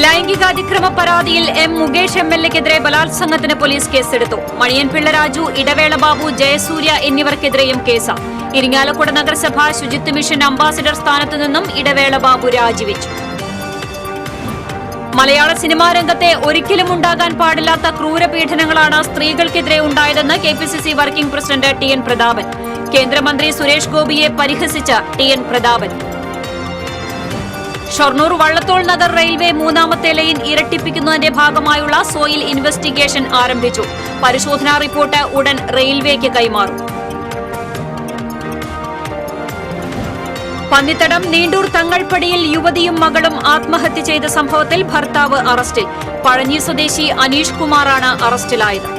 ലൈംഗികാതിക്രമ പരാതിയിൽ M Mukesh എംഎൽഎക്കെതിരെ ബലാത്സംഗത്തിന് police കേസെടുത്തു. Maniyanpilla Raju, Idavela Babu, Jayasurya എന്നിവർക്കെതിരെയും case. Irinjalakuda നഗരസഭ ശുചിത്വ മിഷൻ അംബാസിഡർ സ്ഥാനത്തു നിന്നും ഇടവേള ബാബു രാജിവെച്ചു. മലയാള സിനിമാ രംഗത്തെ ഒരിക്കലും ഉണ്ടാകാൻ പാടില്ലാത്ത ക്രൂരപീഡനങ്ങളാണ് സ്ത്രീകൾക്കെതിരെ ഉണ്ടായതെന്ന് KPCC working president TN. Prathapan. കേന്ദ്രമന്ത്രി സുരേഷ് ഗോപിയെ പരിഹസിച്ച ടി.എൻ. പ്രതാപൻ. ഷൊർണൂർ വള്ളത്തോൾ നഗർ റെയിൽവേ മൂന്നാമത്തെ ലൈൻ ഇരട്ടിപ്പിക്കുന്നതിന്റെ ഭാഗമായുള്ള സോയിൽ ഇൻവെസ്റ്റിഗേഷൻ ആരംഭിച്ചു. പരിശോധനാ റിപ്പോർട്ട് ഉടൻ റെയിൽവേക്ക് കൈമാറും. പന്നിത്തടം നീണ്ടൂർ തങ്ങൾപ്പടിയിൽ യുവതിയും മകളും ആത്മഹത്യ ചെയ്ത സംഭവത്തിൽ ഭർത്താവ് അറസ്റ്റിൽ. പഴഞ്ഞി സ്വദേശി അനീഷ് കുമാറാണ് അറസ്റ്റിലായത്.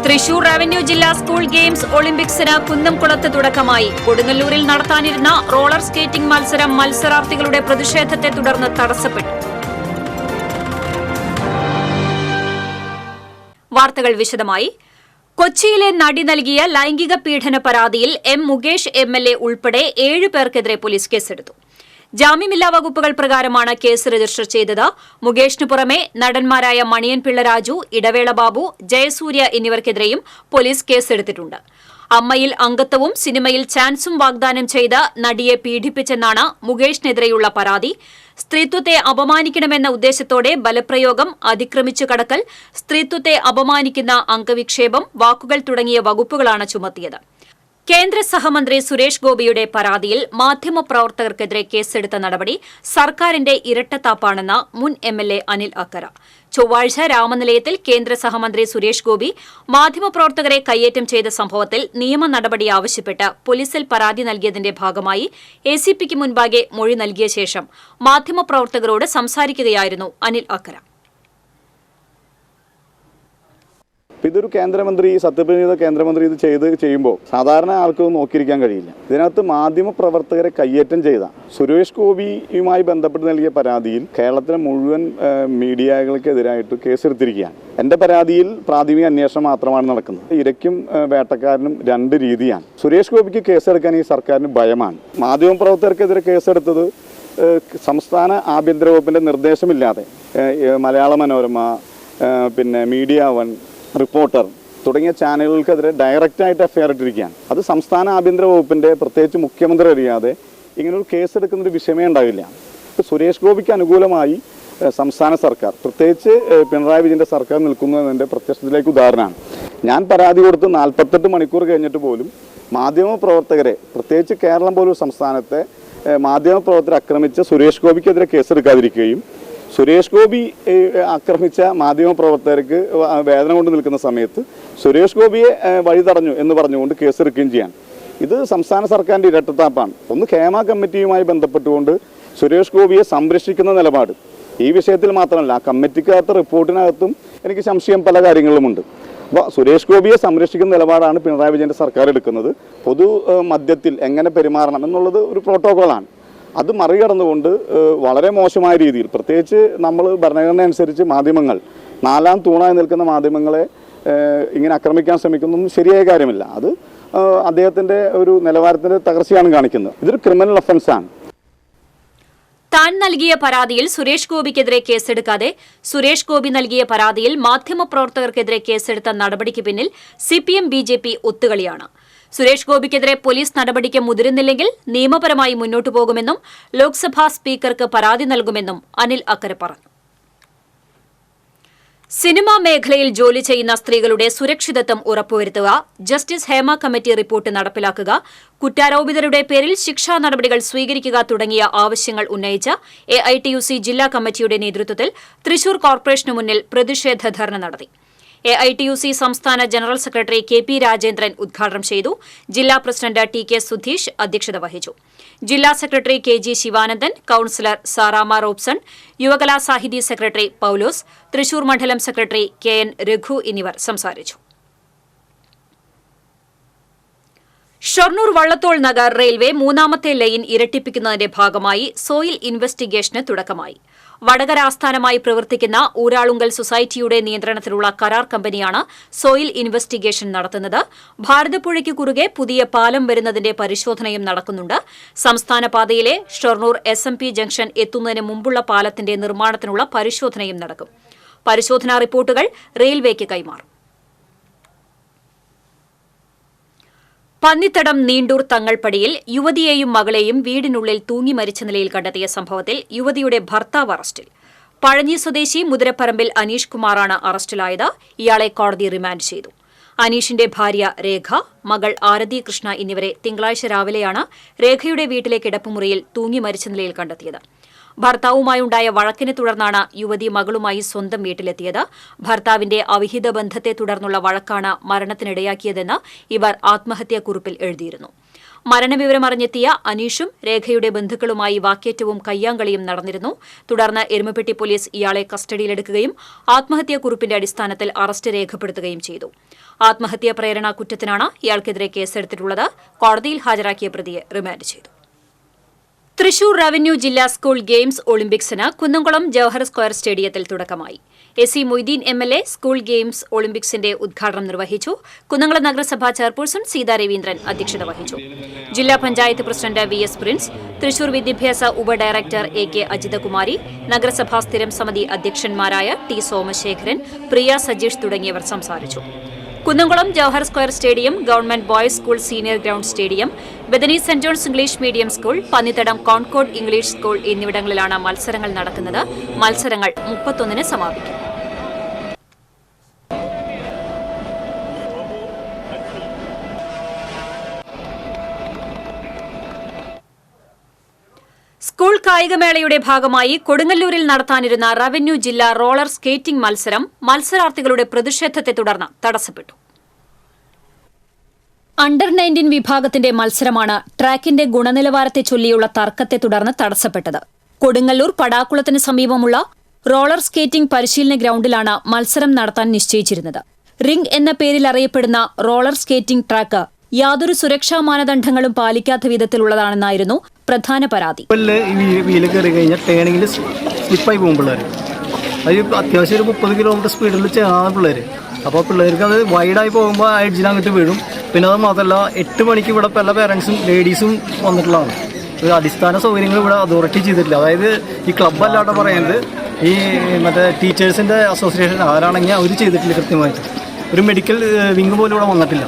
തൃശൂർ റവന്യൂ ജില്ലാ സ്കൂൾ ഗെയിംസ് ഒളിമ്പിക്സിന് കുന്നംകുളത്ത് തുടക്കമായി. കൊടുങ്ങല്ലൂരിൽ നടത്താനിരുന്ന റോളർ സ്കേറ്റിംഗ് മത്സരം മത്സരാർത്ഥികളുടെ പ്രതിഷേധത്തെ തുടർന്ന് തടസ്സപ്പെട്ടു. വാർത്തകൾ വിശദമായി. കൊച്ചിയിലെ നടി നൽകിയ ലൈംഗിക പീഡന പരാതിയിൽ എം മുകേഷ് എംഎൽഎ ഉൾപ്പെടെ 7 പേർക്കെതിരെ പോലീസ് കേസെടുത്തു. ജാമ്യമില്ലാ വകുപ്പുകൾ പ്രകാരമാണ് കേസ് രജിസ്റ്റർ ചെയ്തത്. മുകേഷിനു പുറമെ നടന്മാരായ മണിയൻപിള്ള രാജു, ഇടവേള ബാബു, ജയസൂര്യ എന്നിവർക്കെതിരെയും പോലീസ് കേസെടുത്തിട്ടുണ്ട്. അമ്മയിൽ അംഗത്വവും സിനിമയിൽ ചാൻസും വാഗ്ദാനം ചെയ്ത് നടിയെ പീഡിപ്പിച്ചെന്നാണ് മുകേഷിനെതിരെയുള്ള പരാതി. സ്ത്രീത്വത്തെ അപമാനിക്കണമെന്ന ഉദ്ദേശത്തോടെ ബലപ്രയോഗം, അതിക്രമിച്ചു കടക്കൽ, സ്ത്രീത്വത്തെ അപമാനിക്കുന്ന അംഗവിക്ഷേപം, വാക്കുകൾ തുടങ്ങിയ വകുപ്പുകളാണ് ചുമത്തിയത്. കേന്ദ്ര സഹമന്ത്രി സുരേഷ് ഗോപിയുടെ പരാതിയിൽ മാധ്യമപ്രവർത്തകർക്കെതിരെ കേസെടുത്ത നടപടി സർക്കാരിന്റെ ഇരട്ടത്താപ്പാണെന്ന് മുൻ എംഎൽഎ അനിൽ അക്കര. ചൊവ്വാഴ്ച രാമനിലയത്തിൽ കേന്ദ്ര സഹമന്ത്രി സുരേഷ് ഗോപി മാധ്യമപ്രവർത്തകരെ കയ്യേറ്റം ചെയ്ത സംഭവത്തിൽ നിയമ നടപടി ആവശ്യപ്പെട്ട് പോലീസിൽ പരാതി നൽകിയതിന്റെ ഭാഗമായി എസിപിക്ക് മുൻപാകെ മൊഴി നൽകിയ ശേഷം മാധ്യമപ്രവർത്തകരോട് സംസാരിക്കുകയായിരുന്നു അനിൽ അക്കര. ഇതൊരു കേന്ദ്രമന്ത്രി, സത്യപ്രതിജ്ഞ കേന്ദ്രമന്ത്രി ഇത് ചെയ്യുമ്പോൾ സാധാരണ ആൾക്ക് നോക്കിയിരിക്കാൻ കഴിയില്ല. ഇതിനകത്ത് മാധ്യമപ്രവർത്തകരെ കയ്യേറ്റം ചെയ്ത സുരേഷ് ഗോപിയുമായി ബന്ധപ്പെട്ട് നൽകിയ പരാതിയിൽ കേരളത്തിലെ മുഴുവൻ മീഡിയകൾക്കെതിരായിട്ട് കേസെടുത്തിരിക്കുകയാണ്. എൻ്റെ പരാതിയിൽ പ്രാഥമിക അന്വേഷണം മാത്രമാണ് നടക്കുന്നത്. ഇരയ്ക്കും വേട്ടക്കാരനും 2 രീതിയാണ്. സുരേഷ് ഗോപിക്ക് കേസെടുക്കാൻ ഈ സർക്കാരിന് ഭയമാണ്. മാധ്യമപ്രവർത്തകർക്കെതിരെ കേസെടുത്തത് സംസ്ഥാന ആഭ്യന്തര വകുപ്പിൻ്റെ നിർദ്ദേശമില്ലാതെ മലയാള മനോരമ, പിന്നെ മീഡിയ 1, റിപ്പോർട്ടർ തുടങ്ങിയ ചാനലുകൾക്കെതിരെ ഡയറക്റ്റായിട്ട് എഫ്ഐആർ ഇട്ടിരിക്കുകയാണ്. അത് സംസ്ഥാന ആഭ്യന്തര വകുപ്പിൻ്റെ, പ്രത്യേകിച്ച് മുഖ്യമന്ത്രി അറിയാതെ ഇങ്ങനൊരു കേസെടുക്കുന്നൊരു വിഷയമേ ഉണ്ടാവില്ല. ഇപ്പോൾ സുരേഷ് ഗോപിക്ക് അനുകൂലമായി സംസ്ഥാന സർക്കാർ, പ്രത്യേകിച്ച് പിണറായി വിജയൻ്റെ സർക്കാർ നിൽക്കുന്നു എന്നതിൻ്റെ പ്രത്യക്ഷത്തിലേക്ക് ഉദാഹരണമാണ്. ഞാൻ പരാതി കൊടുത്ത് 48 മണിക്കൂർ കഴിഞ്ഞിട്ട് പോലും മാധ്യമപ്രവർത്തകരെ, പ്രത്യേകിച്ച് കേരളം പോലൊരു സംസ്ഥാനത്തെ മാധ്യമപ്രവർത്തകരെ ആക്രമിച്ച സുരേഷ് ഗോപിക്കെതിരെ കേസെടുക്കാതിരിക്കുകയും സുരേഷ് ഗോപി ആക്രമിച്ച മാധ്യമപ്രവർത്തകർക്ക് വേദന കൊണ്ട് നിൽക്കുന്ന സമയത്ത് സുരേഷ് ഗോപിയെ വഴി തടഞ്ഞു എന്ന് പറഞ്ഞുകൊണ്ട് കേസെടുക്കുകയും ചെയ്യാൻ, ഇത് സംസ്ഥാന സർക്കാരിൻ്റെ ഇരട്ടത്താപ്പാണ്. ഒന്ന് ഹേമ കമ്മിറ്റിയുമായി ബന്ധപ്പെട്ടുകൊണ്ട് സുരേഷ് ഗോപിയെ സംരക്ഷിക്കുന്ന നിലപാട്, ഈ വിഷയത്തിൽ മാത്രമല്ല ആ കമ്മിറ്റിക്കകത്ത് റിപ്പോർട്ടിനകത്തും എനിക്ക് സംശയം പല കാര്യങ്ങളുമുണ്ട്. അപ്പോൾ സുരേഷ് ഗോപിയെ സംരക്ഷിക്കുന്ന നിലപാടാണ് പിണറായി വിജയൻ്റെ സർക്കാർ എടുക്കുന്നത്. പൊതു മധ്യത്തിൽ എങ്ങനെ പെരുമാറണം എന്നുള്ളത് ഒരു പ്രോട്ടോക്കോളാണ്. അത് മറികടന്നുകൊണ്ട് വളരെ മോശമായ രീതിയിൽ, പ്രത്യേകിച്ച് നമ്മൾ ഭരണഘടന അനുസരിച്ച് മാധ്യമങ്ങൾ 4ാം തൂണായി നിൽക്കുന്ന മാധ്യമങ്ങളെ ഇങ്ങനെ ആക്രമിക്കാൻ ശ്രമിക്കുന്നതൊന്നും ശരിയായ കാര്യമില്ല. അത് അദ്ദേഹത്തിൻ്റെ ഒരു നിലവാരത്തിൻ്റെ തകർച്ചയാണ് കാണിക്കുന്നത്. ഇതൊരു ക്രിമിനൽ ഒഫൻസാണ്. താൻ നൽകിയ പരാതിയിൽ സുരേഷ് ഗോപിക്കെതിരെ കേസെടുക്കാതെ സുരേഷ് ഗോപി നൽകിയ പരാതിയിൽ മാധ്യമപ്രവർത്തകർക്കെതിരെ കേസെടുത്ത നടപടിക്ക് പിന്നിൽ സിപിഎം ബിജെപി ഒത്തുകളിയാണ്. സുരേഷ് ഗോപിക്കെതിരെ പോലീസ് നടപടിക്ക് മുതിരുന്നില്ലെങ്കിൽ നിയമപരമായി മുന്നോട്ടു പോകുമെന്നും ലോക്സഭാ സ്പീക്കർക്ക് പരാതി നൽകുമെന്നും അനിൽ അക്കര പറഞ്ഞു. സിനിമാ മേഖലയിൽ ജോലി ചെയ്യുന്ന സ്ത്രീകളുടെ സുരക്ഷിതത്വം ഉറപ്പുവരുത്തുക, ജസ്റ്റിസ് ഹേമ കമ്മിറ്റി റിപ്പോർട്ട് നടപ്പിലാക്കുക, കുറ്റാരോപിതരുടെ പേരിൽ ശിക്ഷാ നടപടികൾ സ്വീകരിക്കുക തുടങ്ങിയ ആവശ്യങ്ങൾ ഉന്നയിച്ച് എഐടിയുസി ജില്ലാ കമ്മിറ്റിയുടെ നേതൃത്വത്തിൽ തൃശൂർ കോർപ്പറേഷനു മുന്നിൽ പ്രതിഷേധ ധർണ നടത്തി. എഐടിയുസി സംസ്ഥാന ജനറൽ സെക്രട്ടറി കെ.പി. രാജേന്ദ്രൻ ഉദ്ഘാടനം ചെയ്തു. ജില്ലാ പ്രസിഡന്റ് ടി.കെ. സുധീഷ് അധ്യക്ഷത വഹിച്ചു. ജില്ലാ secretary K G. Sivanandan, councillor Sarama Robson, Yuvakala Sahithi secretary Paulose, Thrissur മണ്ഡലം സെക്രട്ടറി കെ.എൻ. രഘു എന്നിവർ സംസാരിച്ചു. ഷൊർണൂർ വള്ളത്തോൾ നഗർ റെയിൽവേ മൂന്നാമത്തെ ലൈൻ ഇരട്ടിപ്പിക്കുന്നതിന്റെ ഭാഗമായി സോയിൽ ഇൻവെസ്റ്റിഗേഷന് തുടക്കമായി. വടകര ആസ്ഥാനമായി പ്രവർത്തിക്കുന്ന ഊരാളുങ്കൽ സൊസൈറ്റിയുടെ നിയന്ത്രണത്തിലുള്ള കരാർ കമ്പനിയാണ് സോയിൽ ഇൻവെസ്റ്റിഗേഷൻ നടത്തുന്നത്. ഭാരതപ്പുഴയ്ക്ക് കുറുകെ പുതിയ പാലം വരുന്നതിന്റെ പരിശോധനയും നടക്കുന്നുണ്ട്. സംസ്ഥാന പാതയിലെ ഷൊർണൂർ SMP ജംഗ്ഷൻ എത്തുന്നതിന് മുമ്പുള്ള പാലത്തിന്റെ നിർമ്മാണത്തിനുള്ള പരിശോധനയും നടക്കും. പരിശോധനാ റിപ്പോർട്ടുകൾ റെയിൽവേക്ക് കൈമാറും. പന്നിത്തടം നീണ്ടൂർ തങ്ങൾപ്പടിയിൽ യുവതിയെയും മകളെയും വീടിനുള്ളിൽ തൂങ്ങി മരിച്ച നിലയിൽ കണ്ടെത്തിയ സംഭവത്തിൽ യുവതിയുടെ ഭർത്താവ് അറസ്റ്റിൽ. പഴഞ്ഞി സ്വദേശി മുതിരപ്പറമ്പിൽ അനീഷ് കുമാറാണ് അറസ്റ്റിലായത്. ഇയാളെ കോടതി റിമാൻഡ് ചെയ്തു. അനീഷിന്റെ ഭാര്യ രേഖ, മകൾ ആരതി കൃഷ്ണ എന്നിവരെ തിങ്കളാഴ്ച രാവിലെയാണ് രേഖയുടെ വീട്ടിലെ കിടപ്പുമുറിയിൽ തൂങ്ങി മരിച്ച നിലയിൽ കണ്ടെത്തിയത്. ഭർത്താവുമായുണ്ടായ വഴക്കിനെ തുടർന്നാണ് യുവതി മകളുമായി സ്വന്തം വീട്ടിലെത്തിയത്. ഭർത്താവിന്റെ അവിഹിത ബന്ധത്തെ തുടർന്നുള്ള വഴക്കാണ് മരണത്തിനിടയാക്കിയതെന്ന് ഇവർ ആത്മഹത്യാക്കുറിപ്പിൽ എഴുതിയിരുന്നു. മരണവിവരമറിഞ്ഞെത്തിയ അനീഷും രേഖയുടെ ബന്ധുക്കളുമായി വാക്കേറ്റവും കയ്യാങ്കളിയും നടന്നിരുന്നു. തുടർന്ന് എരുമപ്പെട്ടി പോലീസ് ഇയാളെ കസ്റ്റഡിയിലെടുക്കുകയും ആത്മഹത്യാക്കുറിപ്പിന്റെ അടിസ്ഥാനത്തിൽ അറസ്റ്റ് രേഖപ്പെടുത്തുകയും ചെയ്തു. ആത്മഹത്യാ പ്രേരണ കുറ്റത്തിനാണ് ഇയാൾക്കെതിരെ കേസെടുത്തിട്ടുള്ളത്. കോടതിയിൽ ഹാജരാക്കിയ പ്രതിയെ റിമാൻഡ് ചെയ്തു. തൃശൂർ റവന്യൂ ജില്ലാ സ്കൂൾ ഗെയിംസ് ഒളിമ്പിക്സിന് കുന്നംകുളം ജവഹർ സ്ക്വയർ സ്റ്റേഡിയത്തിൽ തുടക്കമായി. SC Moideen MLA school games ഒളിമ്പിക്സിന്റെ ഉദ്ഘാടനം നിർവഹിച്ചു. കുന്നംകുളം നഗരസഭാ ചെയർപേഴ്സൺ സീതാ രവീന്ദ്രൻ അധ്യക്ഷത വഹിച്ചു. ജില്ലാ panchayat president VS Prince, Thrissur വിദ്യാഭ്യാസ ഉപഡയറക്ടർ AK അജിതകുമാരി, നഗരസഭാ സ്ഥിരം സമിതി അധ്യക്ഷന്മാരായ T സോമശേഖരൻ, പ്രിയ സജീഷ് തുടങ്ങിയവർ സംസാരിച്ചു. Kunnamkulam Jawahar square stadium, government boys school senior ground stadium, Bethany Saint John's English medium school, Pannithadam Concord English school എന്നിവിടങ്ങളിലാണ് മത്സരങ്ങൾ നടക്കുന്നത്. മത്സരങ്ങൾ 31-ന് സമാപിക്കും. സ്കൂൾ കായികമേളയുടെ ഭാഗമായി കൊടുങ്ങല്ലൂരിൽ നടത്താനിരുന്ന റവന്യൂ ജില്ലാ റോളർ സ്കേറ്റിംഗ് മത്സരം മത്സരാർത്ഥികളുടെ പ്രതിഷേധത്തെ തുടർന്ന് തടസ്സപ്പെട്ടു. അണ്ടർ 19 വിഭാഗത്തിന്റെ മത്സരമാണ് ട്രാക്കിന്റെ ഗുണനിലവാരത്തെ ചൊല്ലിയുള്ള തർക്കത്തെ തുടർന്ന് തടസ്സപ്പെട്ടത്. കൊടുങ്ങല്ലൂർ പടാക്കുളത്തിന് സമീപമുള്ള റോളർ സ്കേറ്റിംഗ് പരിശീലന ഗ്രൌണ്ടിലാണ് മത്സരം നടത്താൻ നിശ്ചയിച്ചിരുന്നത്. റിംഗ് എന്ന പേരിൽ അറിയപ്പെടുന്ന റോളർ സ്കേറ്റിംഗ് ട്രാക്ക് യാതൊരു സുരക്ഷാ മാനദണ്ഡങ്ങളും പാലിക്കാത്ത വിധത്തിലുള്ളതാണെന്നായിരുന്നു പ്രധാന പരാതി. വീല് കയറി കഴിഞ്ഞാൽ ടേണിങ്ങിൽ സ്ലിപ്പായി പോകും പിള്ളേർ. അത് അത്യാവശ്യം ഒരു 30 കിലോമീറ്റർ സ്പീഡിൽ ചെയ്യാൻ പിള്ളേർ. അപ്പോൾ പിള്ളേർക്ക് അത് വൈഡായി പോകുമ്പോൾ ആ എഡ്ജിനകത്ത് വീഴും. പിന്നെ അത് മാത്രമല്ല 8 മണിക്ക് ഇവിടെ പല പേരൻസും ലേഡീസും വന്നിട്ടുള്ളതാണ്. ഒരു അടിസ്ഥാന സൗകര്യങ്ങൾ ഇവിടെ അതോറിറ്റി ചെയ്തിട്ടില്ല. അതായത് ഈ ക്ലബ് അല്ലാണ്ട് പറയുന്നത് ഈ മറ്റേ ടീച്ചേഴ്സിൻ്റെ അസോസിയേഷൻ ആരാണെങ്കിൽ അവർ ചെയ്തിട്ടില്ല. കൃത്യമായിട്ട് ഒരു മെഡിക്കൽ വിങ് പോലും ഇവിടെ വന്നിട്ടില്ല.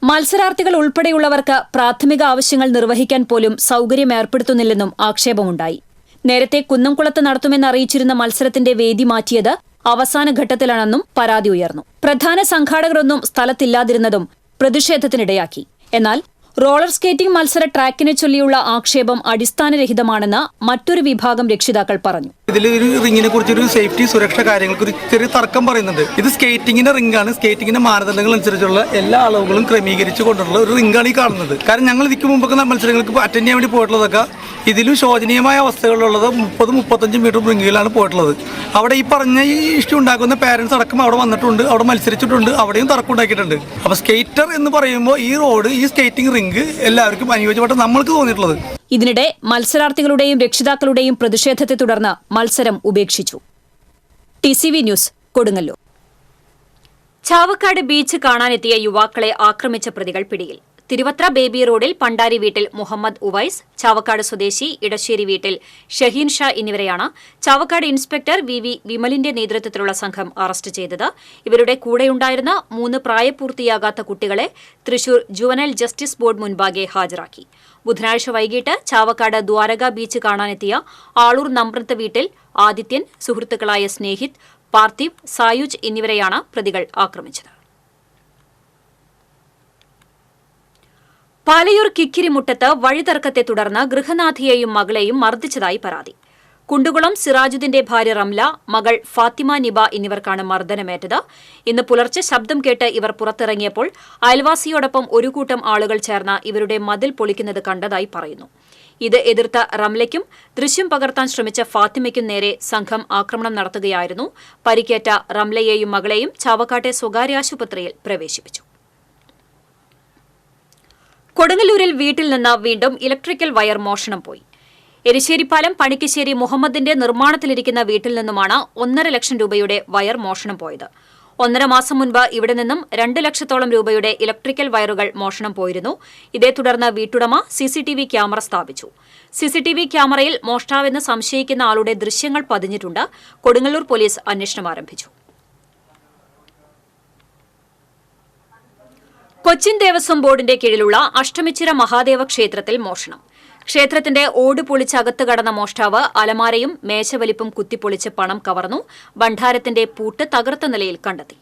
മത്സരാർത്ഥികൾ ഉൾപ്പെടെയുള്ളവർക്ക് പ്രാഥമിക ആവശ്യങ്ങൾ നിർവഹിക്കാൻ പോലും സൌകര്യം ഏർപ്പെടുത്തുന്നില്ലെന്നും ആക്ഷേപമുണ്ടായി. നേരത്തെ കുന്നംകുളത്ത് നടത്തുമെന്ന് അറിയിച്ചിരുന്ന മത്സരത്തിന്റെ വേദി മാറ്റിയത് അവസാന ഘട്ടത്തിലാണെന്നും പരാതി ഉയർന്നു. പ്രധാന സംഘാടകരൊന്നും സ്ഥലത്തില്ലാതിരുന്നതും പ്രതിഷേധത്തിനിടയാക്കി. എന്നാൽ റോളർ സ്കേറ്റിംഗ് മത്സര ട്രാക്കിനെ ചൊല്ലിയുള്ള ആക്ഷേപം അടിസ്ഥാനരഹിതമാണെന്ന് മറ്റൊരു വിഭാഗം രക്ഷിതാക്കൾ പറഞ്ഞു. ഇതിൽ ഒരു റിങ്ങിനെ കുറിച്ചൊരു സേഫ്റ്റി സുരക്ഷ കാര്യങ്ങൾക്ക് ഒരു ചെറിയ തർക്കം പറയുന്നുണ്ട്. ഇത് സ്കേറ്റിംഗിന്റെ റിംഗാണ്. സ്കേറ്റിംഗിന്റെ മാനദണ്ഡങ്ങൾ അനുസരിച്ചുള്ള എല്ലാ അളവുകളും ക്രമീകരിച്ചു കൊണ്ടുള്ള ഒരു റിംഗാണ് ഈ കാണുന്നത്. കാരണം ഞങ്ങൾ ഇതിക്ക് മുമ്പൊക്കെ മത്സരങ്ങൾക്ക് അറ്റൻഡ് ചെയ്യാൻ വേണ്ടി പോയിട്ടുള്ളതൊക്കെ ഇതിലും ശോചനീയമായ അവസ്ഥകളുള്ളത് 30-35 മീറ്റർ റിംഗുകളാണ് പോയിട്ടുള്ളത്. അവിടെ ഈ പറഞ്ഞ ഈ ഇഷ്യൂ ഉണ്ടാക്കുന്ന പാരന്റ്സ് അടക്കം അവിടെ വന്നിട്ടുണ്ട്, അവിടെ മത്സരിച്ചിട്ടുണ്ട്, അവിടെയും തർക്കം ഉണ്ടാക്കിയിട്ടുണ്ട്. അപ്പൊ സ്കേറ്റർ എന്ന് പറയുമ്പോൾ ഈ റോഡ്, ഈ സ്കേറ്റിംഗ് റിംഗ് എല്ലാവർക്കും അനുയോജ്യമായിട്ട് നമ്മൾക്ക് തോന്നിയിട്ടുള്ളത്. ഇതിനിടെ മത്സരാർത്ഥികളുടെയും രക്ഷിതാക്കളുടെയും പ്രതിഷേധത്തെ തുടർന്ന് മത്സരം ഉപേക്ഷിച്ചു. TCV news, Kodungallur. Chavakkad beach കാണാനെത്തിയ യുവാക്കളെ ആക്രമിച്ച പ്രതികൾ പിടിയിൽ. തിരുവത്ര ബേബി റോഡിൽ പണ്ടാരി വീട്ടിൽ മുഹമ്മദ് ഉവൈസ്, ചാവക്കാട് സ്വദേശി ഇടശ്ശേരി വീട്ടിൽ ഷഹീൻ ഷാ എന്നിവരെയാണ് ചാവക്കാട് ഇൻസ്പെക്ടർ VV വിമലിന്റെ നേതൃത്വത്തിലുള്ള സംഘം അറസ്റ്റ് ചെയ്തത്. ഇവരുടെ കൂടെയുണ്ടായിരുന്ന 3 പ്രായപൂർത്തിയാകാത്ത കുട്ടികളെ തൃശൂർ ജുവനൈൽ ജസ്റ്റിസ് ബോർഡ് മുൻപാകെ ഹാജരാക്കി. ബുധനാഴ്ച വൈകിട്ട് ചാവക്കാട് ദ്വാരക ബീച്ച് കാണാനെത്തിയ ആളൂർ നമ്പ്രത്ത് വീട്ടിൽ ആദിത്യൻ, സുഹൃത്തുക്കളായ സ്നേഹിത്, പാർത്ഥിവ്, സായുജ് എന്നിവരെയാണ് പ്രതികൾ ആക്രമിച്ചത്. പാലയൂർ കിക്കിരിമുട്ടത്ത് വഴിതർക്കത്തെ തുടർന്ന് ഗൃഹനാഥിയെയും മകളെയും മർദ്ദിച്ചതായി പരാതി. കുണ്ടുകുളം സിറാജുദ്ദീന്റെ ഭാര്യ റംല, മകൾ ഫാത്തിമ നിബ എന്നിവർക്കാണ് മർദ്ദനമേറ്റത്. ഇന്ന് പുലർച്ചെ ശബ്ദം കേട്ട് ഇവർ പുറത്തിറങ്ങിയപ്പോൾ അയൽവാസിയോടൊപ്പം ഒരു കൂട്ടം ആളുകൾ ചേർന്ന് ഇവരുടെ മതിൽ പൊളിക്കുന്നത് കണ്ടതായി പറയുന്നു. ഇത് എതിർത്ത റംലയ്ക്കും ദൃശ്യം പകർത്താൻ ശ്രമിച്ച ഫാത്തിമയ്ക്കും നേരെ സംഘം ആക്രമണം നടത്തുകയായിരുന്നു. പരിക്കേറ്റ റംലയെയും മകളെയും ചാവക്കാട്ടെ സ്വകാര്യ ആശുപത്രിയിൽ പ്രവേശിപ്പിച്ചു. കൊടുങ്ങല്ലൂരിൽ വീട്ടിൽ നിന്ന് വീണ്ടും ഇലക്ട്രിക്കൽ വയർ മോഷണം പോയി. എരിശ്ശേരിപ്പാലം പണിക്കശ്ശേരി മുഹമ്മദിന്റെ നിർമ്മാണത്തിലിരിക്കുന്ന വീട്ടിൽ നിന്നുമാണ് 1.5 ലക്ഷം രൂപയുടെ വയർ മോഷണം പോയത്. 1.5 മാസം മുൻപ് ഇവിടെ നിന്നും 2 ലക്ഷത്തോളം രൂപയുടെ ഇലക്ട്രിക്കൽ വയറുകൾ മോഷണം പോയിരുന്നു. ഇതേ തുടർന്ന് വീട്ടുടമ സിസിടിവി ക്യാമറ സ്ഥാപിച്ചു. സിസിടിവി ക്യാമറയിൽ മോഷ്ടാവെന്ന് സംശയിക്കുന്ന ആളുടെ ദൃശ്യങ്ങൾ പതിഞ്ഞിട്ടുണ്ട്. കൊടുങ്ങല്ലൂർ പോലീസ് അന്വേഷണം ആരംഭിച്ചു. കൊച്ചിൻ ദേവസ്വം ബോർഡിന്റെ കീഴിലുള്ള അഷ്ടമിച്ചിറ മഹാദേവ ക്ഷേത്രത്തിൽ മോഷണം. ക്ഷേത്രത്തിന്റെ ഓട് പൊളിച്ച് അകത്ത് കടന്ന മോഷ്ടാവ് അലമാരയും മേശവലിപ്പും കുത്തിപ്പൊളിച്ച് പണം കവർന്നു. ഭണ്ഡാരത്തിന്റെ പൂട്ട് തകർത്ത നിലയിൽ കണ്ടെത്തി.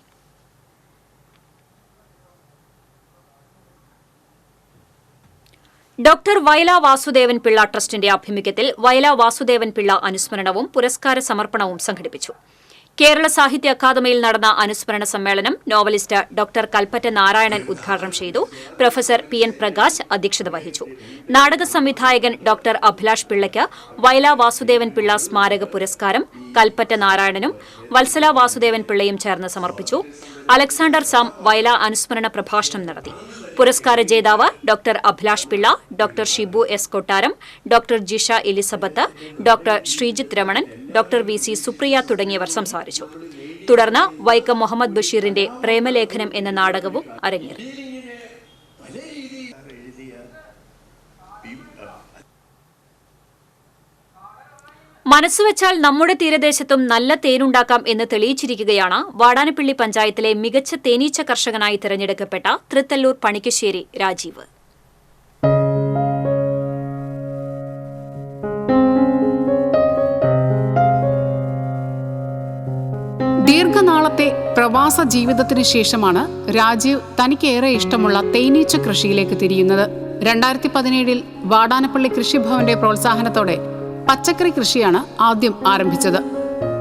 ഡോക്ടർ വയല വാസുദേവൻ പിള്ള ട്രസ്റ്റിന്റെ ആഭിമുഖ്യത്തിൽ വയല വാസുദേവൻ പിള്ള അനുസ്മരണവും പുരസ്കാര സമർപ്പണവും സംഘടിപ്പിച്ചു. കേരള സാഹിത്യ അക്കാദമിയിൽ നടന്ന അനുസ്മരണ സമ്മേളനം നോവലിസ്റ്റ് ഡോക്ടർ കൽപ്പറ്റ നാരായണൻ ഉദ്ഘാടനം ചെയ്തു. പ്രൊഫസർ PN പ്രകാശ് അധ്യക്ഷത വഹിച്ചു. നാടക സംവിധായകൻ ഡോക്ടർ അഭിലാഷ് പിള്ളയ്ക്ക് വയല വാസുദേവൻ പിള്ള സ്മാരക പുരസ്കാരം കൽപ്പറ്റ നാരായണനും വത്സല വാസുദേവൻ പിള്ളയും ചേർന്ന് സമർപ്പിച്ചു. അലക്സാണ്ടർ സാം വയല അനുസ്മരണ പ്രഭാഷണം നടത്തി. പുരസ്കാര ജേതാവ് doctor Abhilash Pillai, doctor Shibu S. കൊട്ടാരം, doctor Jisha Elizabeth, doctor Sreejith Ramanan, doctor VC Supriya തുടങ്ങിയവർ സംസാരിച്ചു. തുടർന്ന് വൈക്കം മുഹമ്മദ് ബഷീറിന്റെ പ്രേമലേഖനം എന്ന നാടകവും അരങ്ങേറി. മനസ്സുവെച്ചാൽ നമ്മുടെ തീരദേശത്തും നല്ല തേനുണ്ടാക്കാം എന്ന് തെളിയിച്ചിരിക്കുകയാണ് വാടാനപ്പള്ളി പഞ്ചായത്തിലെ മികച്ച തേനീച്ച കർഷകനായി തിരഞ്ഞെടുക്കപ്പെട്ട തൃത്തല്ലൂർ പണിക്കശ്ശേരി രാജീവ്. ദീർഘനാളത്തെ പ്രവാസ ജീവിതത്തിന് ശേഷമാണ് രാജീവ് തനിക്കേറെ ഇഷ്ടമുള്ള തേനീച്ച കൃഷിയിലേക്ക് തിരിയുന്നത്. 2017 വാടാനപ്പള്ളി കൃഷിഭവന്റെ പ്രോത്സാഹനത്തോടെ പച്ചക്കറി കൃഷിയാണ് ആദ്യം ആരംഭിച്ചത്.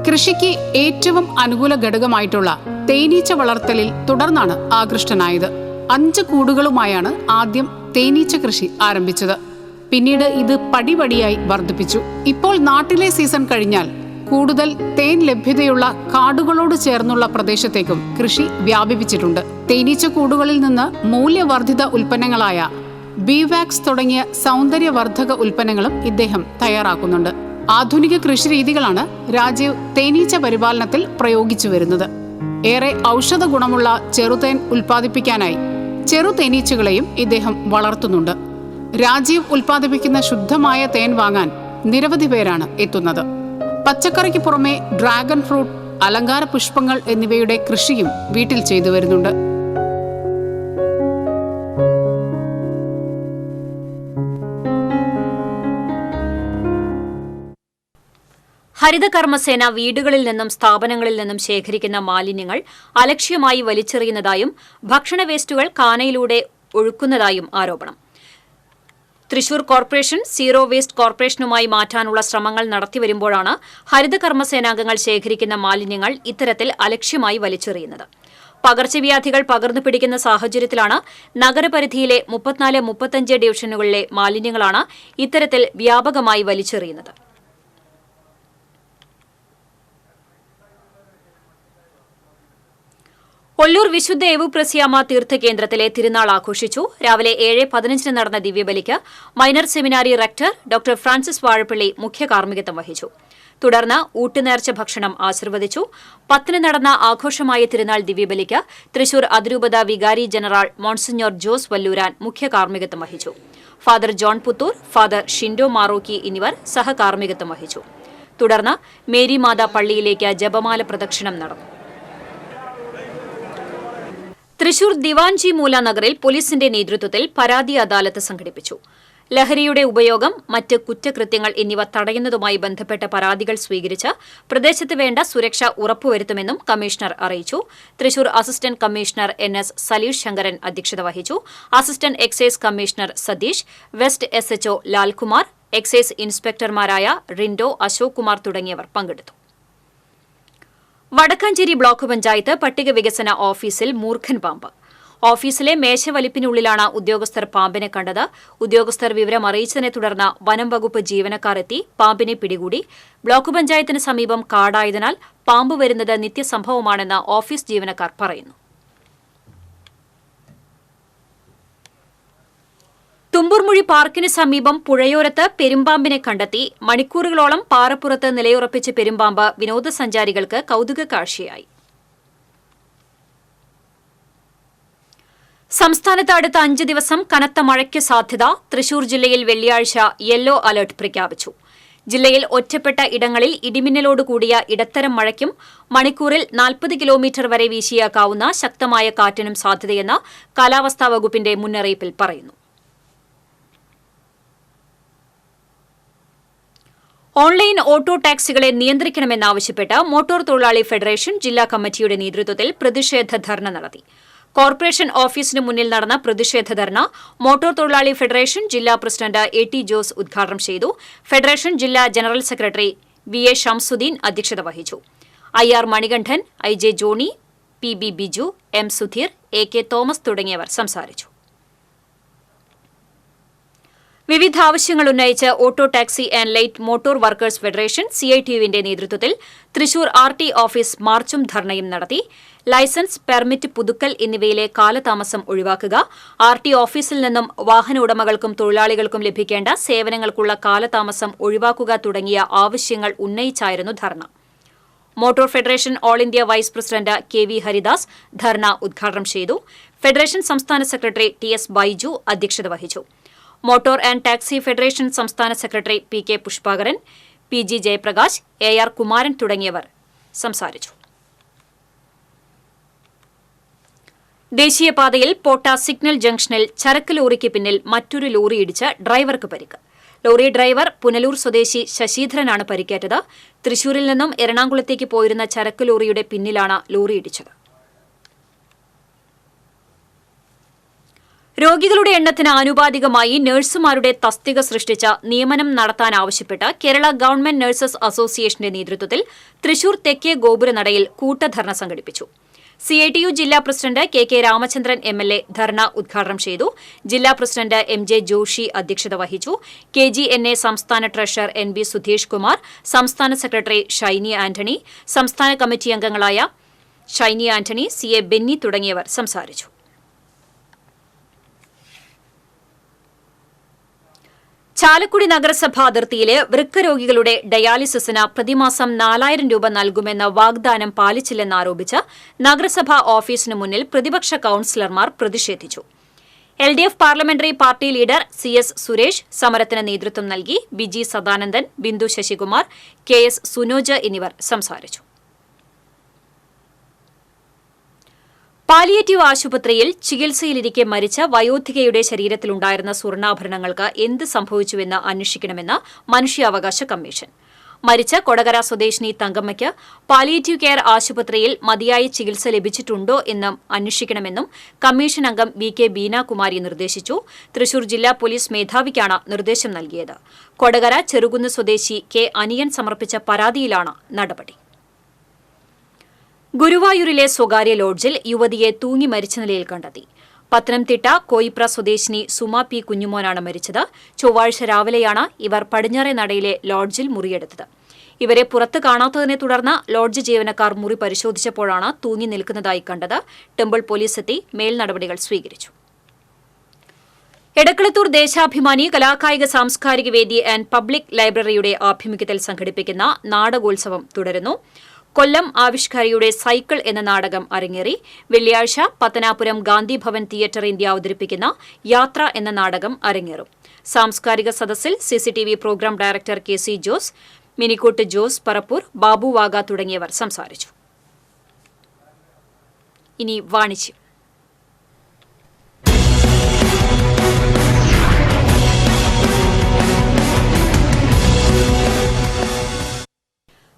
കൃഷിക്ക് ഏറ്റവും അനുകൂല ഘടകമായിട്ടുള്ള തേനീച്ച വളർത്തലിൽ തുടർന്നാണ് ആകൃഷ്ടനായത്. 5 കൂടുകളുമായാണ് ആദ്യം തേനീച്ച കൃഷി ആരംഭിച്ചത്. പിന്നീട് ഇത് പടിപടിയായി വർദ്ധിപ്പിച്ചു. ഇപ്പോൾ നാട്ടിലെ സീസൺ കഴിഞ്ഞാൽ കൂടുതൽ തേൻ ലഭ്യതയുള്ള കാടുകളോട് ചേർന്നുള്ള പ്രദേശത്തേക്കും കൃഷി വ്യാപിപ്പിച്ചിട്ടുണ്ട്. തേനീച്ച കൂടുകളിൽ നിന്ന് മൂല്യവർദ്ധിത ഉൽപ്പന്നങ്ങളായ ബീവാക്സ് തുടങ്ങിയ സൗന്ദര്യവർദ്ധക ഉൽപ്പന്നങ്ങളും ഇദ്ദേഹം തയ്യാറാക്കുന്നുണ്ട്. ആധുനിക കൃഷി രീതികളാണ് രാജീവ് തേനീച്ച പരിപാലനത്തിൽ പ്രയോഗിച്ചു വരുന്നത്. ഏറെ ഔഷധ ഗുണമുള്ള ചെറുതേൻ ഉൽപ്പാദിപ്പിക്കാനായി ചെറുതേനീച്ചകളെയും ഇദ്ദേഹം വളർത്തുന്നുണ്ട്. രാജീവ് ഉൽപ്പാദിപ്പിക്കുന്ന ശുദ്ധമായ തേൻ വാങ്ങാൻ നിരവധി പേരാണ് എത്തുന്നത്. പച്ചക്കറിക്ക് പുറമെ ഡ്രാഗൺ ഫ്രൂട്ട്, അലങ്കാര പുഷ്പങ്ങൾ എന്നിവയുടെ കൃഷിയും വീട്ടിൽ ചെയ്തു വരുന്നുണ്ട്. ഹരിതകർമ്മസേന വീടുകളിൽ നിന്നും സ്ഥാപനങ്ങളിൽ നിന്നും ശേഖരിക്കുന്ന മാലിന്യങ്ങൾ അലക്ഷ്യമായി വലിച്ചെറിയുന്നതായും ഭക്ഷണ വേസ്റ്റുകൾ കാനയിലൂടെ ഒഴുക്കുന്നതായും ആരോപണം. തൃശൂർ കോർപ്പറേഷൻ സീറോ വേസ്റ്റ് കോർപ്പറേഷനുമായി മാറ്റാനുള്ള ശ്രമങ്ങൾ നടത്തിവരുമ്പോഴാണ് ഹരിതകർമ്മസേനാംഗങ്ങൾ ശേഖരിക്കുന്ന മാലിന്യങ്ങൾ ഇത്തരത്തിൽ അലക്ഷ്യമായി വലിച്ചെറിയുന്നത്. പകർച്ചവ്യാധികൾ പകർന്നു പിടിക്കുന്ന സാഹചര്യത്തിലാണ് നഗരപരിധിയിലെ 34-35 ഡിവിഷനുകളിലെ മാലിന്യങ്ങളാണ് ഇത്തരത്തിൽ വ്യാപകമായി വലിച്ചെറിയുന്നത്. ഒല്ലൂർ വിശുദ്ധ എവുപ്രസ്യാമ തീർത്ഥകേന്ദ്രത്തിലെ തിരുനാൾ ആഘോഷിച്ചു. രാവിലെ 7:15 നടന്ന ദിവ്യബലിക്ക് minor seminary rector doctor Francis Vazhappally മുഖ്യ കാർമ്മികത്വം വഹിച്ചു. തുടർന്ന് ഊട്ടുനേർച്ച ഭക്ഷണം ആശീർവദിച്ചു. 10 നടന്ന ആഘോഷമായ തിരുനാൾ ദിവ്യബലിക്ക് തൃശൂർ അതിരൂപത വികാരി ജനറൽ മോൺസിഞ്ഞോർ ജോസ് വല്ലൂരാൻ മുഖ്യ കാർമ്മികത്വം വഹിച്ചു. Father John Puthur, father Shindo Marocky എന്നിവർ സഹകാർമ്മികത്വം വഹിച്ചു. തുടർന്ന് മേരി മാതാ പള്ളിയിലേക്ക് ജപമാല പ്രദക്ഷിണം നടന്നു. തൃശൂർ ദിവാൻജി മൂല നഗറിൽ പോലീസിന്റെ നേതൃത്വത്തിൽ പരാതി അദാലത്ത് സംഘടിപ്പിച്ചു. ലഹരിയുടെ ഉപയോഗം, മറ്റ് കുറ്റകൃത്യങ്ങൾ എന്നിവ തടയുന്നതുമായി ബന്ധപ്പെട്ട പരാതികൾ സ്വീകരിച്ച് പ്രദേശത്ത് വേണ്ട സുരക്ഷ ഉറപ്പുവരുത്തുമെന്നും കമ്മീഷണർ അറിയിച്ചു. Thrissur assistant commissioner NS Saleesh Sankaran അധ്യക്ഷത വഹിച്ചു. Assistant excise commissioner Satheesh, west SHO Lalkumar, excise ഇൻസ്പെക്ടർമാരായ റിൻഡോ, അശോക് കുമാർ തുടങ്ങിയവർ പങ്കെടുത്തു. വടക്കാഞ്ചേരി ബ്ലോക്ക് പഞ്ചായത്ത് പട്ടിക വികസന ഓഫീസിൽ മൂർഖൻ പാമ്പ്. ഓഫീസിലെ മേശവലിപ്പിനുള്ളിലാണ് ഉദ്യോഗസ്ഥർ പാമ്പിനെ കണ്ടത്. ഉദ്യോഗസ്ഥർ വിവരം അറിയിച്ചതിനെ തുടർന്ന് വനം വകുപ്പ് ജീവനക്കാർ എത്തി പാമ്പിനെ പിടികൂടി. ബ്ലോക്ക് പഞ്ചായത്തിന് സമീപം കാടായതിനാൽ പാമ്പ് വരുന്നത് നിത്യസംഭവമാണെന്ന് ഓഫീസ് ജീവനക്കാർ പറയുന്നു. തുമ്പൂർമുഴി പാർക്കിന് സമീപം പുഴയോരത്ത് പെരുമ്പാമ്പിനെ കണ്ടെത്തി. മണിക്കൂറുകളോളം പാറപ്പുറത്ത് നിലയുറപ്പിച്ച പെരുമ്പാമ്പ് വിനോദസഞ്ചാരികൾക്ക് കൌതുക കാഴ്ചയായി. സംസ്ഥാനത്ത് അടുത്ത 5 ദിവസം കനത്ത മഴയ്ക്ക് സാധ്യത. തൃശൂർ ജില്ലയിൽ വെള്ളിയാഴ്ച യെല്ലോ അലർട്ട് പ്രഖ്യാപിച്ചു. ജില്ലയിൽ ഒറ്റപ്പെട്ട ഇടങ്ങളിൽ ഇടിമിന്നലോടുകൂടിയ ഇടത്തരം മഴയ്ക്കും മണിക്കൂറിൽ 40 കിലോമീറ്റർ വരെ വീശിയേക്കാവുന്ന ശക്തമായ കാറ്റിനും സാധ്യതയെന്ന് കാലാവസ്ഥാ വകുപ്പിന്റെ മുന്നറിയിപ്പിൽ പറയുന്നു. ഓൺലൈൻ ഓട്ടോ ടാക്സികളെ നിയന്ത്രിക്കണമെന്നാവശ്യപ്പെട്ട് മോട്ടോർ തൊഴിലാളി ഫെഡറേഷൻ ജില്ലാ കമ്മിറ്റിയുടെ നേതൃത്വത്തിൽ പ്രതിഷേധ ധർണ നടത്തി. കോർപ്പറേഷൻ ഓഫീസിന് മുന്നിൽ നടന്ന പ്രതിഷേധ ധർണ മോട്ടോർ തൊഴിലാളി ഫെഡറേഷൻ ജില്ലാ പ്രസിഡന്റ് A.T. ജോസ് ഉദ്ഘാടനം ചെയ്തു. ഫെഡറേഷൻ ജില്ലാ ജനറൽ സെക്രട്ടറി V.A. ഷംസുദ്ദീൻ അധ്യക്ഷത വഹിച്ചു. I.R. Manikandan, I.J. Johnny, P.B. Biju, M. Sudheer, A.K. Thomas തുടങ്ങിയവർ സംസാരിച്ചു. വിവിധ ആവശ്യങ്ങൾ ഉന്നയിച്ച് auto taxi and light motor workers federation CITUവിന്റെ നേതൃത്വത്തിൽ തൃശൂർ RT ഓഫീസ് മാർച്ചും ധർണയും നടത്തി. ലൈസൻസ്, പെർമിറ്റ് പുതുക്കൽ എന്നിവയിലെ കാലതാമസം ഒഴിവാക്കുക, RT ഓഫീസിൽ നിന്നും വാഹന ഉടമകൾക്കും തൊഴിലാളികൾക്കും ലഭിക്കേണ്ട സേവനങ്ങൾക്കുള്ള കാലതാമസം ഒഴിവാക്കുക തുടങ്ങിയ ആവശ്യങ്ങൾ ഉന്നയിച്ചായിരുന്നു dharna. Motor federation all India vice president KV Haridas dharna ഉദ്ഘാടനം ചെയ്തു. ഫെഡറേഷൻ സംസ്ഥാന സെക്രട്ടറി TS ബൈജു അധ്യക്ഷത വഹിച്ചു. മോട്ടോർ ആൻഡ് ടാക്സി ഫെഡറേഷൻ സംസ്ഥാന സെക്രട്ടറി PK Pushpakaran, PG Jayaprakash, AR Kumaran തുടങ്ങിയവർ സംസാരിച്ചു. ദേശീയപാതയിൽ പോട്ട സിഗ്നൽ ജംഗ്ഷനിൽ ചരക്ക് ലോറിക്ക് പിന്നിൽ മറ്റൊരു ലോറി ഇടിച്ച് ഡ്രൈവർക്ക് പരിക്ക്. ലോറി ഡ്രൈവർ പുനലൂർ സ്വദേശി ശശീധരനാണ് പരിക്കേറ്റത്. തൃശൂരിൽ നിന്നും എറണാകുളത്തേക്ക് പോയിരുന്ന ചരക്ക് ലോറിയുടെ പിന്നിലാണ് ലോറി ഇടിച്ചത്. രോഗികളുടെ എണ്ണത്തിന് ആനുപാതികമായി നഴ്സുമാരുടെ തസ്തിക സൃഷ്ടിച്ച നിയമനം നടത്താനാവശ്യപ്പെട്ട് കേരള ഗവൺമെന്റ് നഴ്സസ് അസോസിയേഷന്റെ നേതൃത്വത്തിൽ തൃശൂർ തെക്കേ ഗോപുരനടയിൽ കൂട്ടധർണ സംഘടിപ്പിച്ചു. CITU ജില്ലാ പ്രസിഡന്റ് KK രാമചന്ദ്രൻ MLA ധർണ ഉദ്ഘാടനം ചെയ്തു. ജില്ലാ പ്രസിഡന്റ് MJ ജോഷി അധ്യക്ഷത വഹിച്ചു. KGNA സംസ്ഥാന ട്രഷറർ NB സുധീഷ് കുമാർ, സംസ്ഥാന സെക്രട്ടറി ഷൈനി ആന്റണി, സംസ്ഥാന കമ്മിറ്റി അംഗങ്ങളായ ഷൈനി ആന്റണി, CA ബെന്നി തുടങ്ങിയവർ സംസാരിച്ചു. ചാലക്കുടി നഗരസഭ അതിർത്തിയിലെ വൃക്കരോഗികളുടെ ഡയാലിസിസിന് പ്രതിമാസം 4000 രൂപ നൽകുമെന്ന വാഗ്ദാനം പാലിച്ചില്ലെന്നാരോപിച്ച് നഗരസഭാ ഓഫീസിന് മുന്നിൽ പ്രതിപക്ഷ കൌൺസിലർമാർ പ്രതിഷേധിച്ചു. LDF parliamentary party leader CS Suresh സമരത്തിന് നേതൃത്വം നൽകി. BG സദാനന്ദൻ, ബിന്ദു ശശികുമാർ, KS സുനോജ് എന്നിവർ സംസാരിച്ചു. പാലിയേറ്റീവ് ആശുപത്രിയിൽ ചികിത്സയിലിരിക്കെ മരിച്ച വയോധികയുടെ ശരീരത്തിലുണ്ടായിരുന്ന സ്വർണ്ണാഭരണങ്ങൾക്ക് എന്ത് സംഭവിച്ചുവെന്ന് അന്വേഷിക്കണമെന്ന് മനുഷ്യാവകാശ കമ്മീഷൻ. മരിച്ച കൊടകര സ്വദേശിനി തങ്കമ്മയ്ക്ക് പാലിയേറ്റീവ് കെയർ ആശുപത്രിയിൽ മതിയായ ചികിത്സ ലഭിച്ചിട്ടുണ്ടോ എന്നും അന്വേഷിക്കണമെന്നും കമ്മീഷൻ അംഗം VK ബീനാകുമാരി നിർദ്ദേശിച്ചു. തൃശൂർ ജില്ലാ പോലീസ് മേധാവിക്കാണ് നിർദ്ദേശം നൽകിയത്. കൊടകര ചെറുകുന്ന് സ്വദേശി K അനിയൻ സമർപ്പിച്ച പരാതിയിലാണ് നടപടി. ഗുരുവായൂരിലെ സ്വകാര്യ ലോഡ്ജിൽ യുവതിയെ തൂങ്ങി മരിച്ച നിലയിൽ കണ്ടെത്തി. പത്തനംതിട്ട കോയിപ്ര സ്വദേശിനി സുമ P കുഞ്ഞുമോനാണ് മരിച്ചത്. ചൊവ്വാഴ്ച രാവിലെയാണ് ഇവർ പടിഞ്ഞാറെ നടയിലെ ലോഡ്ജിൽ മുറിയെടുത്തത്. ഇവരെ പുറത്ത് കാണാത്തതിനെ തുടർന്ന് ലോഡ്ജ് ജീവനക്കാർ മുറി പരിശോധിച്ചപ്പോഴാണ് തൂങ്ങി നിൽക്കുന്നതായി കണ്ടത്. ടെമ്പിൾ പോലീസ് എത്തി മേൽ നടപടികൾ സ്വീകരിച്ചു. എടക്കളത്തൂർ ദേശാഭിമാനി കലാകായിക സാംസ്കാരിക വേദി ആൻഡ് പബ്ലിക് ലൈബ്രറിയുടെ ആഭിമുഖ്യത്തിൽ സംഘടിപ്പിക്കുന്ന നാടകോത്സവം തുടരുന്നു. കൊല്ലം ആവിഷ്കാരിയുടെ സൈക്കിൾ എന്ന നാടകം അരങ്ങേറി. വെള്ളിയാഴ്ച പത്തനാപുരം ഗാന്ധി ഭവൻ തിയേറ്റർ ഇന്ത്യ അവതരിപ്പിക്കുന്ന യാത്ര എന്ന നാടകം അരങ്ങേറും. സാംസ്കാരിക സദസ്സിൽ CCTV programme director KC Jose, Minikkot Jose Parappur, Babu Vaga തുടങ്ങിയവർ സംസാരിച്ചു. ഇനി വാണിജ്യം.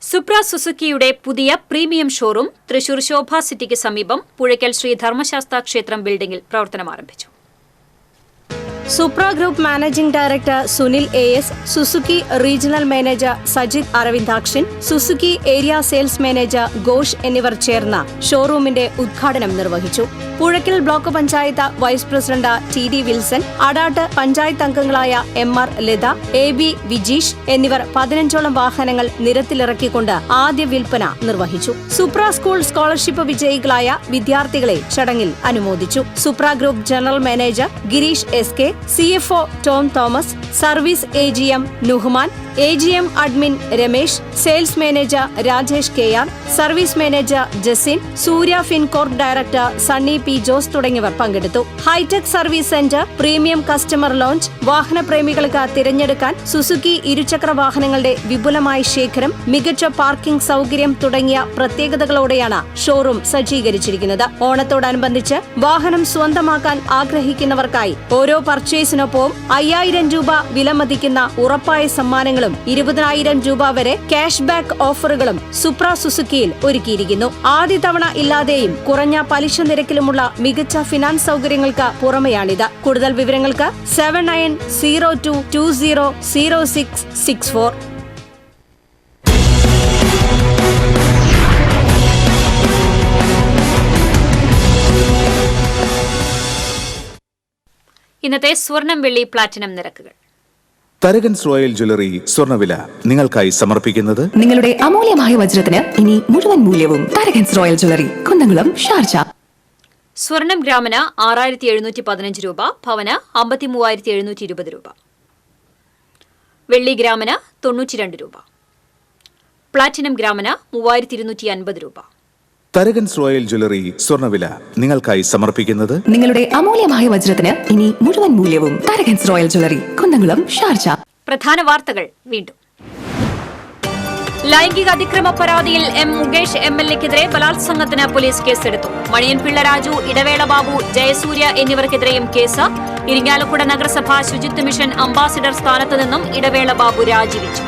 സുപ്ര സുസുക്കിയുടെ പുതിയ പ്രീമിയം ഷോറൂം തൃശൂർ ശോഭ സിറ്റിക്ക് സമീപം പുഴയ്ക്കൽ ശ്രീ ധർമ്മശാസ്ത്ര ക്ഷേത്രം ബിൽഡിംഗിൽ പ്രവർത്തനം ആരംഭിച്ചു. Supra group managing director Sunil AS, Suzuki regional manager Sajith Aravindakshan, Suzuki area sales manager Ghosh എന്നിവർ ചേർന്ന ഷോറൂമിന്റെ ഉദ്ഘാടനം നിർവഹിച്ചു. Puzhakkal block panchayat vice president TD Wilson, Adat panchayat അംഗങ്ങളായ MR ലത, AB വിജീഷ് എന്നിവർ 15ഓളം വാഹനങ്ങൾ നിരത്തിലിറക്കിക്കൊണ്ട് ആദ്യ വിൽപ്പന നിർവഹിച്ചു. സുപ്ര സ്കൂൾ സ്കോളർഷിപ്പ് വിജയികളായ വിദ്യാർത്ഥികളെ ചടങ്ങിൽ അനുമോദിച്ചു. Supra group general manager Girish SK, CFO Tom Thomas, service AGM Nuhman, AGM admin Ramesh, sales manager Rajesh KR, service manager Jasin, Surya Fincorp director Sunny P. Jose തുടങ്ങിയവർ പങ്കെടുത്തു. Hitech service center, premium customer lounge, വാഹനപ്രേമികൾക്ക് തിരഞ്ഞെടുക്കാൻ സുസുക്കി ഇരുചക്ര വാഹനങ്ങളുടെ വിപുലമായ ശേഖരം, മികച്ച പാർക്കിംഗ് സൗകര്യം തുടങ്ങിയ പ്രത്യേകതകളോടെയാണ് ഷോറൂം സജ്ജീകരിച്ചിരിക്കുന്നത്. ഓണത്തോടനുബന്ധിച്ച് വാഹനം സ്വന്തമാക്കാൻ ആഗ്രഹിക്കുന്നവർക്കായി ഓരോ പർച്ചേസിനൊപ്പവും 5000 രൂപ വിലമതിക്കുന്ന ഉറപ്പായ സമ്മാനങ്ങളും 20,000 രൂപ വരെ ക്യാഷ് ബാക്ക് ഓഫറുകളും സുപ്ര സുസുക്കിയിൽ ഒരുക്കിയിരിക്കുന്നു. ആദ്യ തവണ ഇല്ലാതെയും കുറഞ്ഞ പലിശ നിരക്കിലുമുള്ള മികച്ച ഫിനാൻസ് സൗകര്യങ്ങൾക്ക് പുറമെയാണിത്. കൂടുതൽ വിവരങ്ങൾക്ക് 7902200664. ഇന്നത്തെ സ്വർണം വെള്ളി പ്ലാറ്റിനം നിരക്കുകൾ. തരകൻസ് റോയൽ ജ്വല്ലറി സ്വർണ്ണവില നിങ്ങൾക്കായി സമർപ്പിക്കുന്നത് നിങ്ങളുടെ അമൂല്യമായ വജ്രത്തിന് ഇനി മുഴുവൻ മൂല്യവും Tharakans royal jewellery, Kunnamkulam, Sharjah. സ്വർണം ഗ്രാമിന് 6715 രൂപ, പവന് 53,720 രൂപ. വെള്ളി ഗ്രാമിന് 92 രൂപ. പ്ലാറ്റിനം ഗ്രാമിന് 3250 രൂപ. തരകൻസ് റോയൽ ജ്വല്ലറി സ്വർണ്ണവില നിങ്ങൾക്കായി സമർപ്പിക്കുന്നത് നിങ്ങളുടെ അമൂല്യമായ വജ്രത്തിന് ഇനി മുഴുവൻ മൂല്യവും Tharakans royal jewellery, Kunnamkulam, Sharjah. പ്രധാന വാർത്തകൾ വീണ്ടും. ലൈംഗിക അതിക്രമ പരാതിയിൽ മുകേഷ് MLA-ക്കെതിരെ ബലാത്സംഗത്തിന് പോലീസ് കേസെടുത്തു. മണിയൻപിള്ള രാജു, ഇടവേള ബാബു, ജയസൂര്യ എന്നിവർക്കെതിരെയും കേസ്. ഇരിങ്ങാലക്കുട നഗരസഭ ശുചിത്വ മിഷൻ അംബാസിഡർ സ്ഥാനത്ത് നിന്നും ഇടവേള ബാബു രാജിവെച്ചു.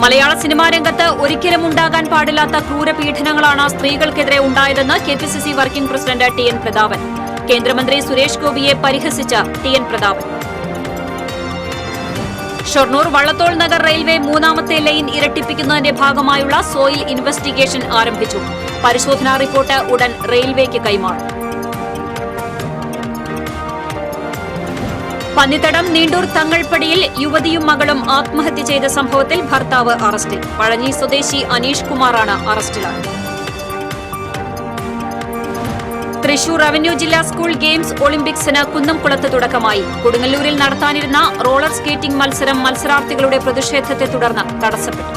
മലയാള സിനിമാ രംഗത്ത് ഒരിക്കലും ഉണ്ടാകാൻ പാടില്ലാത്ത ക്രൂരപീഡനങ്ങളാണ് സ്ത്രീകൾക്കെതിരെ ഉണ്ടായതെന്ന് KPCC working president TN Prathapan. കേന്ദ്രമന്ത്രി സുരേഷ് ഗോപിയെ പരിഹസിച്ച TN പ്രതാപൻ. ഷൊർണൂർ വള്ളത്തോൾ നഗർ റെയിൽവേ 3ാമത്തെ ലൈൻ ഇരട്ടിപ്പിക്കുന്നതിന്റെ ഭാഗമായുള്ള സോയിൽ ഇൻവെസ്റ്റിഗേഷൻ ആരംഭിച്ചു. പരിശോധനാ റിപ്പോർട്ട് ഉടൻ റെയിൽവേക്ക് കൈമാറും. പന്നിത്തടം നീണ്ടൂർ തങ്ങൾപ്പടിയിൽ യുവതിയും മകളും ആത്മഹത്യ ചെയ്ത സംഭവത്തിൽ ഭർത്താവ് അറസ്റ്റിൽ. പഴഞ്ഞി സ്വദേശി അനീഷ് കുമാറാണ് അറസ്റ്റിലായത്. തൃശൂർ റവന്യൂ ജില്ലാ സ്കൂൾ ഗെയിംസ് ഒളിമ്പിക്സിന് കുന്നംകുളത്ത് തുടക്കമായി. കൊടുങ്ങല്ലൂരിൽ നടത്താനിരുന്ന റോളർ സ്കേറ്റിംഗ് മത്സരം മത്സരാർത്ഥികളുടെ പ്രതിഷേധത്തെ തുടർന്ന് തടസ്സപ്പെട്ടു.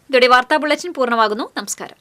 ഇതോടെ വാർത്താ ബുള്ളറ്റിൻ പൂർണ്ണമാകുന്നു. നമസ്കാരം.